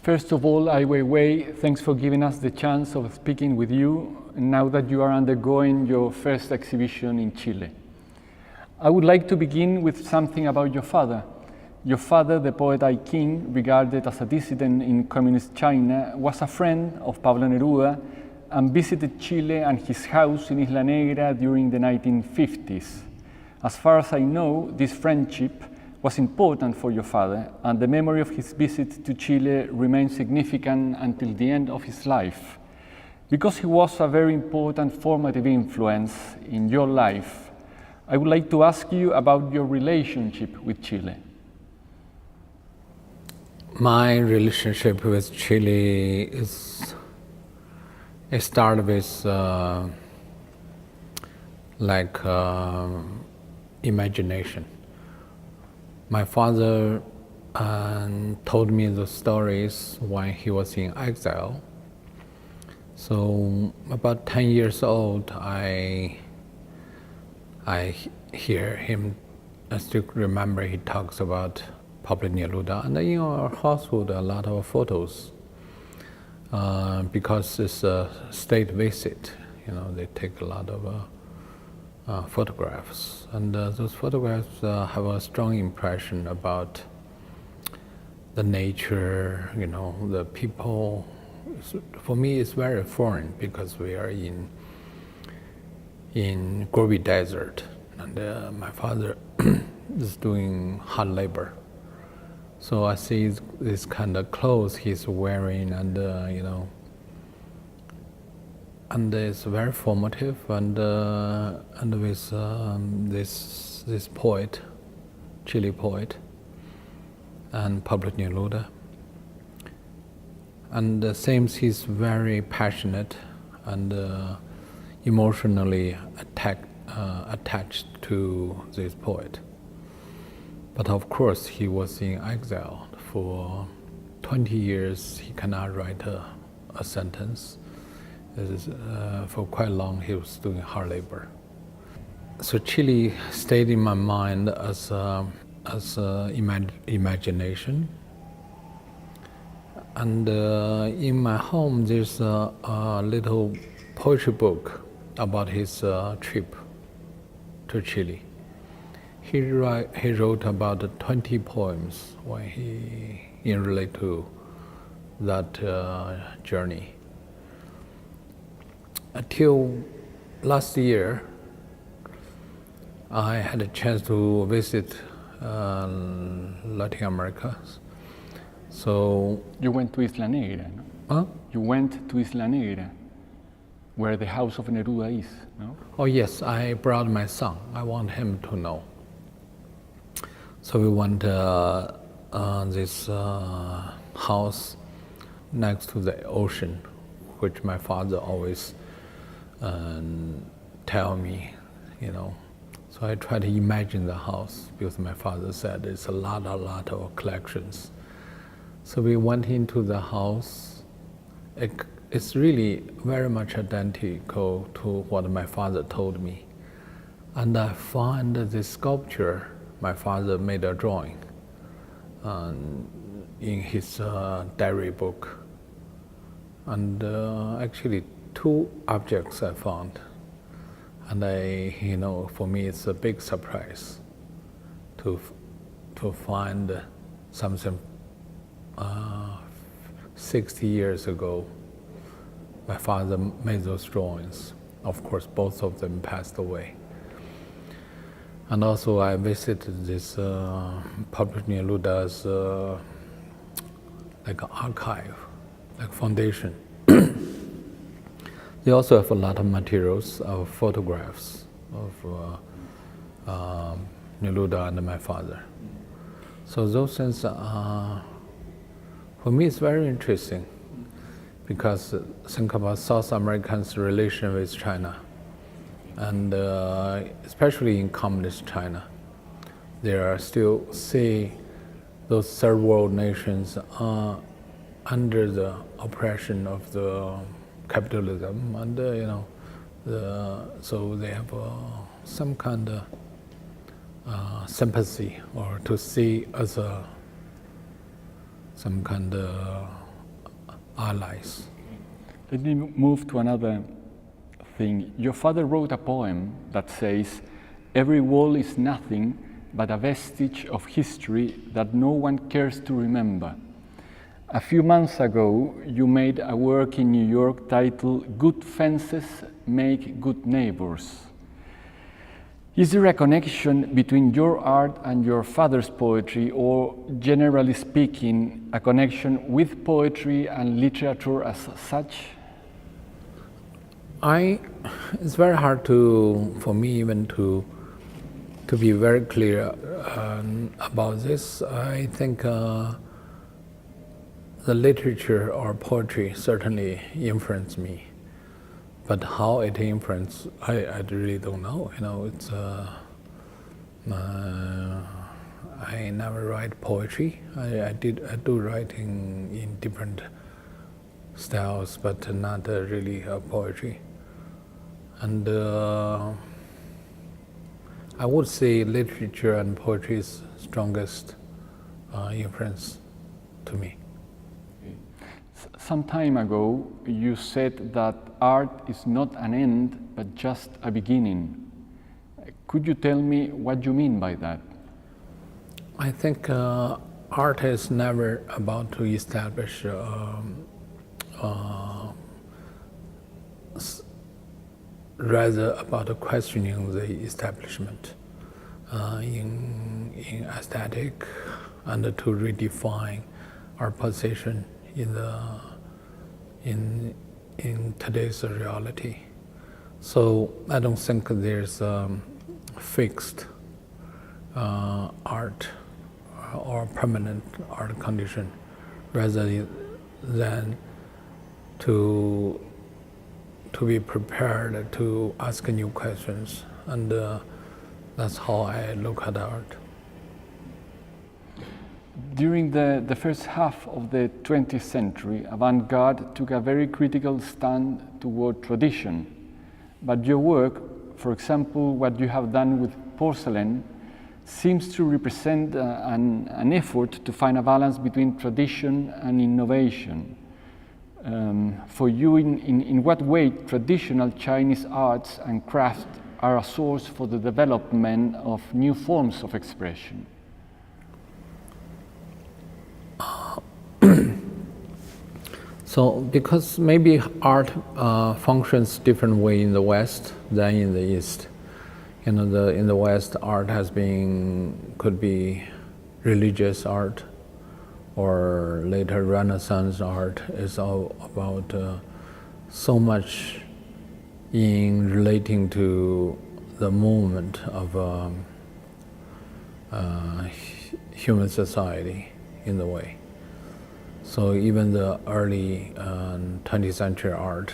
First of all, Ai Weiwei, thanks for giving us the chance of speaking with you now that you are undergoing your first exhibition in Chile. I would like to begin with something about your father. Your father, the poet Ai King, regarded as a dissident in communist China, was a friend of Pablo Neruda and visited Chile and his house in Isla Negra during the 1950s. As far as I know, this friendship was important for your father, and the memory of his visit to Chile remains significant until the end of his life. Because he was a very important formative influence in your life, I would like to ask you about your relationship with Chile. My relationship with Chile it started with imagination. My father told me the stories when he was in exile. So about 10 years old, I hear him. I still remember he talks about Pablo Neruda, and in our household a lot of photos because it's a state visit. They take a lot of photographs, and those photographs have a strong impression about the nature, the people. For me, it's very foreign because we are in Gobi Desert, and my father is doing hard labor. So I see this kind of clothes he's wearing, and and it's very formative, and with this poet, Chile poet, and Pablo Neruda. And seems he's very passionate and emotionally attached to this poet. But of course, he was in exile for 20 years. He cannot write a sentence. For quite long, he was doing hard labor. So Chile stayed in my mind as imagination. And in my home, there's a little poetry book about his trip to Chile. He wrote about 20 poems when in relate to that journey. Until last year, I had a chance to visit Latin America. So you went to Isla Negra, no? Huh? You went to Isla Negra, where the house of Neruda is, no? Oh yes, I brought my son. I want him to know. So we went this house next to the ocean, which my father always tell me, So I try to imagine the house because my father said it's a lot of collections. So we went into the house. It's really very much identical to what my father told me. And I found this sculpture. My father made a drawing in his diary book. And actually 2 objects I found. And for me it's a big surprise to find something 60 years ago. My father made those drawings. Of course, both of them passed away. And also I visited this Pablo Neruda's archive, foundation. They also have a lot of materials of photographs of Neruda and my father. So those things, for me, it's very interesting because think about South Americans' relation with China, and especially in communist China, there are still those third world nations under the oppression of the capitalism, and so they have some kind of sympathy, or to see as some kind of allies. Let me move to another thing. Your father wrote a poem that says, "Every wall is nothing but a vestige of history that no one cares to remember." A few months ago, you made a work in New York titled "Good Fences Make Good Neighbors." Is there a connection between your art and your father's poetry, or generally speaking, a connection with poetry and literature as such? It's very hard for me even to be very clear about this. I think the literature or poetry certainly influenced me, but how it influenced, I really don't know. It's I never write poetry. I do writing in different styles, but not really poetry. And I would say literature and poetry's strongest influence to me. Some time ago, you said that art is not an end, but just a beginning. Could you tell me what you mean by that? I think art is never about to establish rather about questioning the establishment in aesthetic and to redefine our position in today's reality. So I don't think there's fixed art or permanent art condition, rather than to be prepared to ask new questions, and that's how I look at art. During the first half of the 20th century, avant-garde took a very critical stand toward tradition. But your work, for example, what you have done with porcelain, seems to represent an effort to find a balance between tradition and innovation. For you, in what way traditional Chinese arts and crafts are a source for the development of new forms of expression? So, because maybe art functions different way in the West than in the East. In the West, art could be religious art, or later Renaissance art is all about so much in relating to the movement of human society in the way. So even the early 20th century art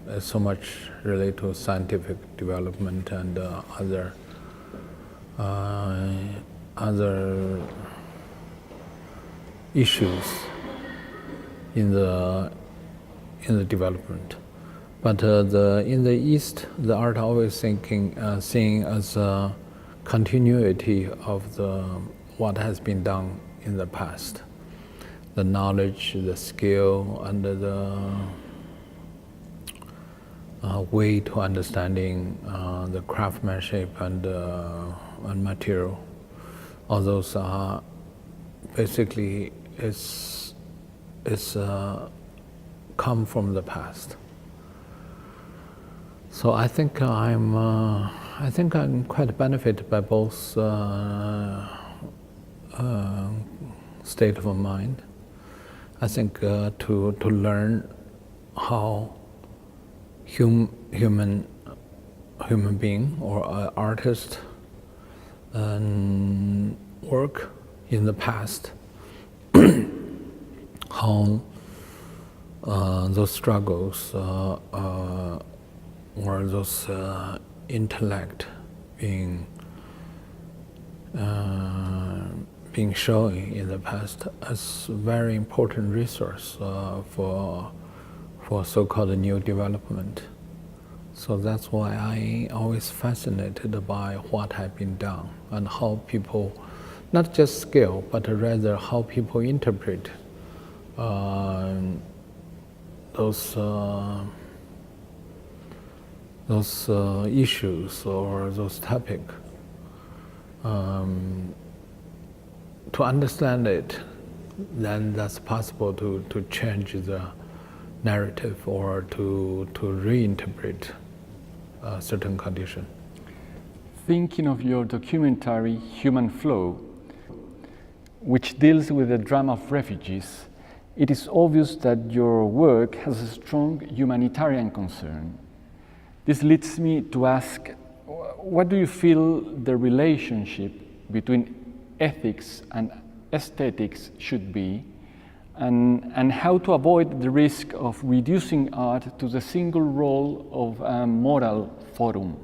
is so much related to scientific development and other issues in the development. But in the East, the art always seeing as a continuity of what has been done in the past. The knowledge, the skill, and the way to understanding the craftsmanship and material. All those are basically come from the past. So I think I'm quite benefited by both state of mind. I think to learn how human being or artist work in the past, how those struggles or those intellect being shown in the past as a very important resource for so-called new development. So that's why I always fascinated by what had been done and how people, not just skill, but rather how people interpret those issues or those topics. To understand it, then that's possible to change the narrative or to reinterpret a certain condition. Thinking of your documentary Human Flow, which deals with the drama of refugees, it is obvious that your work has a strong humanitarian concern. This leads me to ask, what do you feel the relationship between ethics and aesthetics should be, and how to avoid the risk of reducing art to the single role of a moral forum?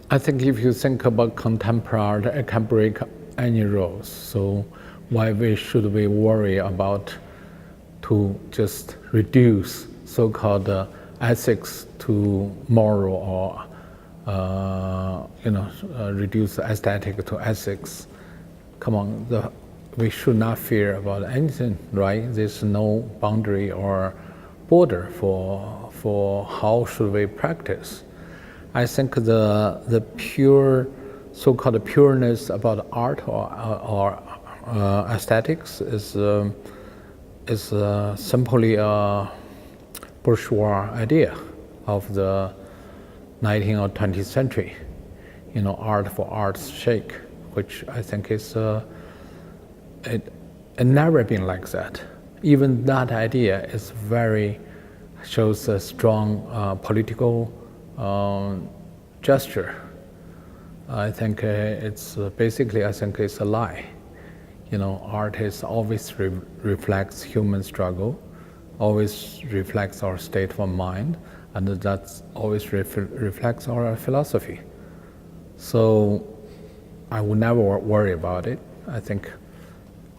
I think if you think about contemporary art, it can break any rules. So why should we worry about to just reduce so-called ethics to moral or reduce aesthetic to ethics? Come on, we should not fear about anything, right? There's no boundary or border for how should we practice. I think the pure, so-called pureness about art or aesthetics is simply a bourgeois idea of the 19th or 20th century. Art for art's sake, which I think is it never been like that. Even that idea shows a strong political gesture. I think it's basically, I think it's a lie. Art always reflects human struggle, always reflects our state of mind, and that always reflects our philosophy. So I would never worry about it. I think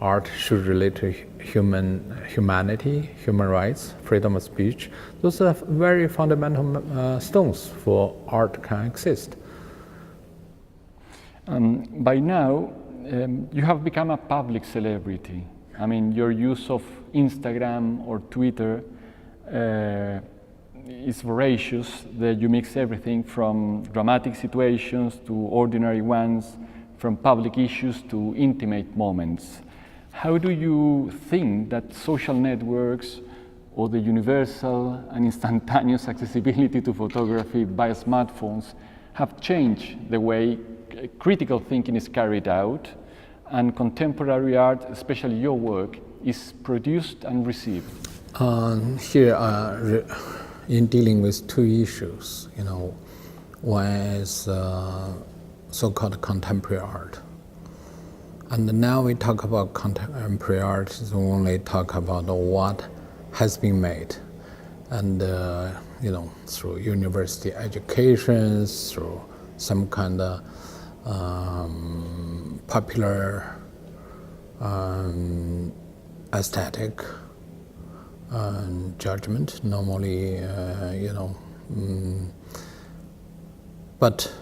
art should relate to humanity, human rights, freedom of speech. Those are very fundamental stones for art can exist. By now, you have become a public celebrity. I mean, your use of Instagram or Twitter is voracious, that you mix everything from dramatic situations to ordinary ones, from public issues to intimate moments. How do you think that social networks or the universal and instantaneous accessibility to photography by smartphones have changed the way critical thinking is carried out and contemporary art, especially your work, is produced and received? Here, in dealing with two issues, one is so-called contemporary art. And now we talk about contemporary art, we only talk about what has been made. And, through university education, through some kind of popular aesthetic judgment, normally, but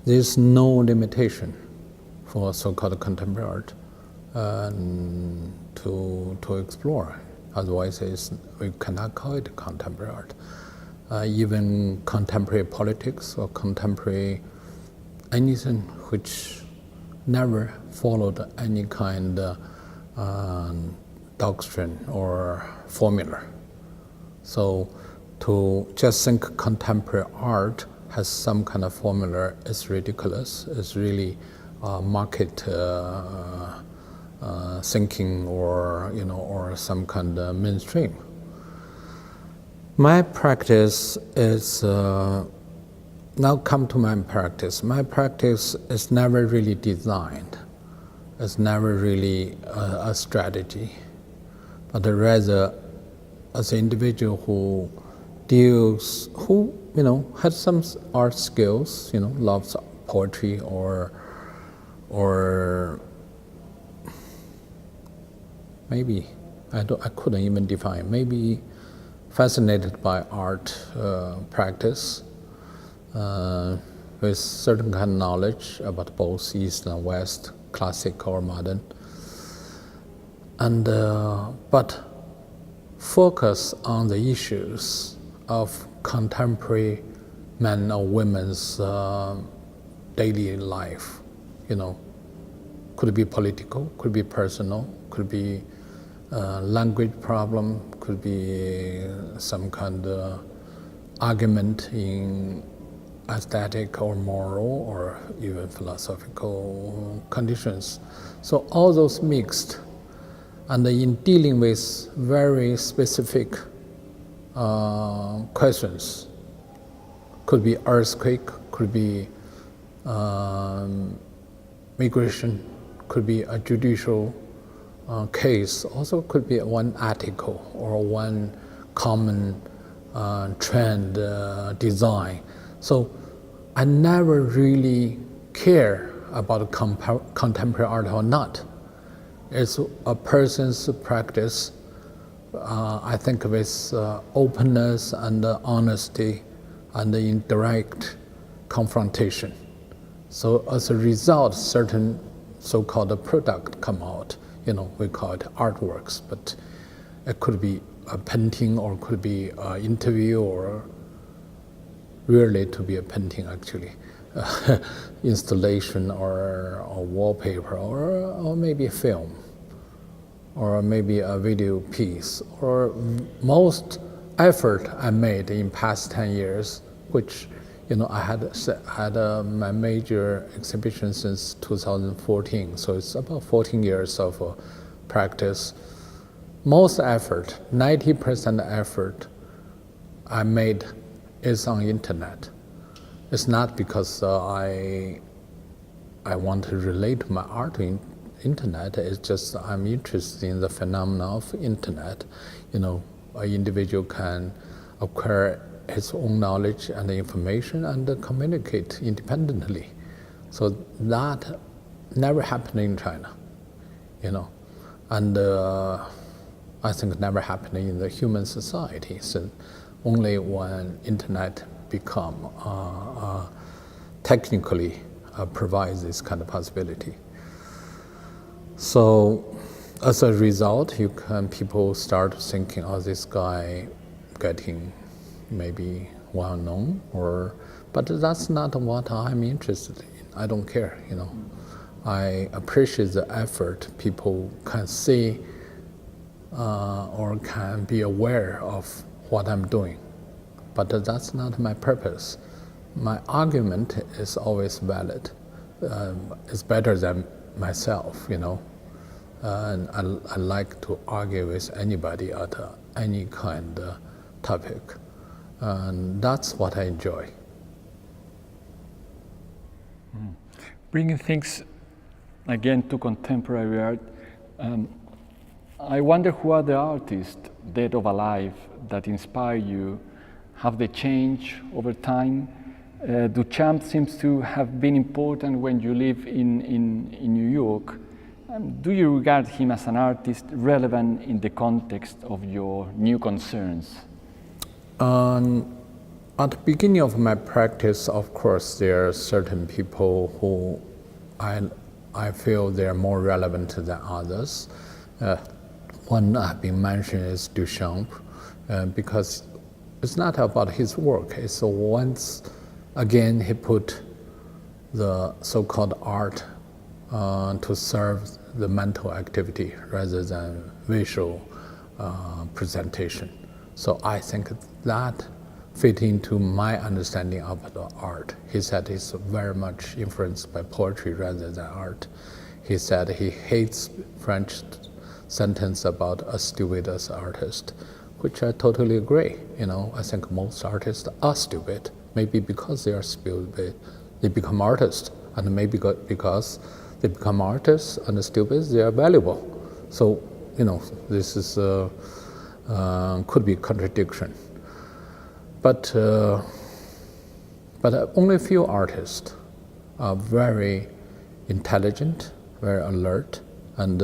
there's no limitation for so-called contemporary art to explore. Otherwise, we cannot call it contemporary art. Even contemporary politics or contemporary anything which never followed any kind of doctrine or formula. So to just think contemporary art has some kind of formula is ridiculous. It's really market thinking or some kind of mainstream. My practice is now come to my practice. My practice is never really designed. It's never really a strategy, but rather as an individual who has some art skills, loves poetry or maybe I couldn't even define. Maybe fascinated by art practice with certain kind of knowledge about both East and West, classic or modern. And but focus on the issues of contemporary men or women's daily life. Could be political, could be personal, could be language problem, could be some kind of argument in aesthetic or moral or even philosophical conditions. So all those mixed, and in dealing with very specific questions, could be earthquake, could be migration, could be a judicial case, also could be one article or one common trend design. So I never really care about contemporary art or not. It's a person's practice, I think, with openness and honesty and indirect confrontation. So as a result, certain so-called product come out. We call it artworks, but it could be a painting or could be an interview, or rarely to be a painting actually, installation or wallpaper or maybe a film or maybe a video piece, or most effort I made in past 10 years, which I had my major exhibition since 2014, so it's about 14 years of practice. Most effort, 90% effort I made is on internet. It's not because I want to relate my art to internet. It's just I'm interested in the phenomena of internet. An individual can acquire his own knowledge and information and communicate independently. So that never happened in China, and I think never happened in the human society. So only when internet become technically provides this kind of possibility. So as a result, people start thinking, this guy getting maybe well known, but that's not what I'm interested in. I don't care, I appreciate the effort people can see or can be aware of what I'm doing, but that's not my purpose. My argument is always valid. It's better than myself, and I like to argue with anybody at any kind of topic. And that's what I enjoy. Bringing things again to contemporary art, I wonder who are the artists, dead or alive, that inspire you? Have they changed over time? Duchamp seems to have been important when you live in New York. Do you regard him as an artist relevant in the context of your new concerns? At the beginning of my practice, of course, there are certain people who I feel they're more relevant than others. One I've been mentioning is Duchamp, because it's not about his work. It's once again he put the so-called art to serve the mental activity rather than visual presentation. So I think that fit into my understanding of the art. He said it's very much influenced by poetry rather than art. He said he hates French sentence about as stupid as artist, which I totally agree. I think most artists are stupid. Maybe because they are stupid, they become artists, and maybe because they become artists and stupid, they are valuable. So, this is could be contradiction. But only a few artists are very intelligent, very alert, and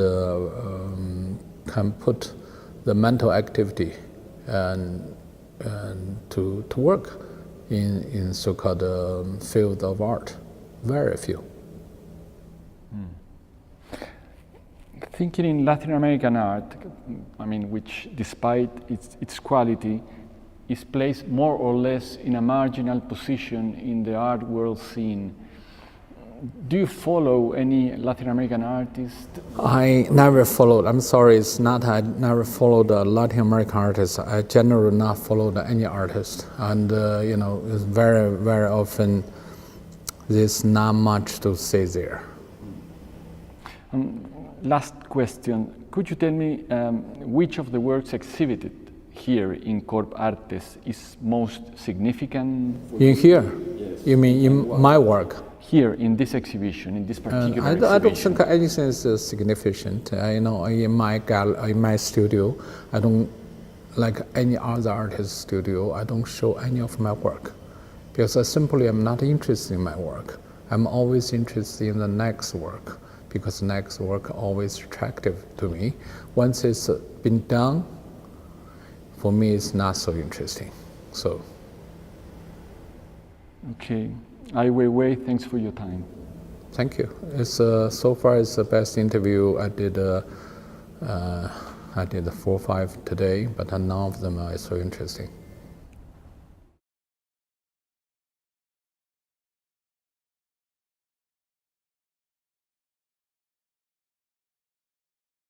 can put the mental activity and to work in so-called field of art. Very few. Thinking in Latin American art, which despite its quality, is placed more or less in a marginal position in the art world scene. Do you follow any Latin American artist? I never followed. I'm sorry, it's not. I never followed a Latin American artist. I generally not followed any artist, and it's very, very often there's not much to say there. Last question: could you tell me which of the works exhibited here in Corp Artes is most significant? In here? Yes. You mean in my work? Here in this exhibition, in this particular exhibition. I don't think anything is significant. In my studio, I don't, like any other artist's studio, I don't show any of my work because I simply am not interested in my work. I'm always interested in the next work because next work always attractive to me. Once it's been done, for me it's not so interesting. So. Okay. Ai Weiwei, thanks for your time. Thank you. It's so far it's the best interview I did. I did 4 or 5 today, but none of them are so interesting.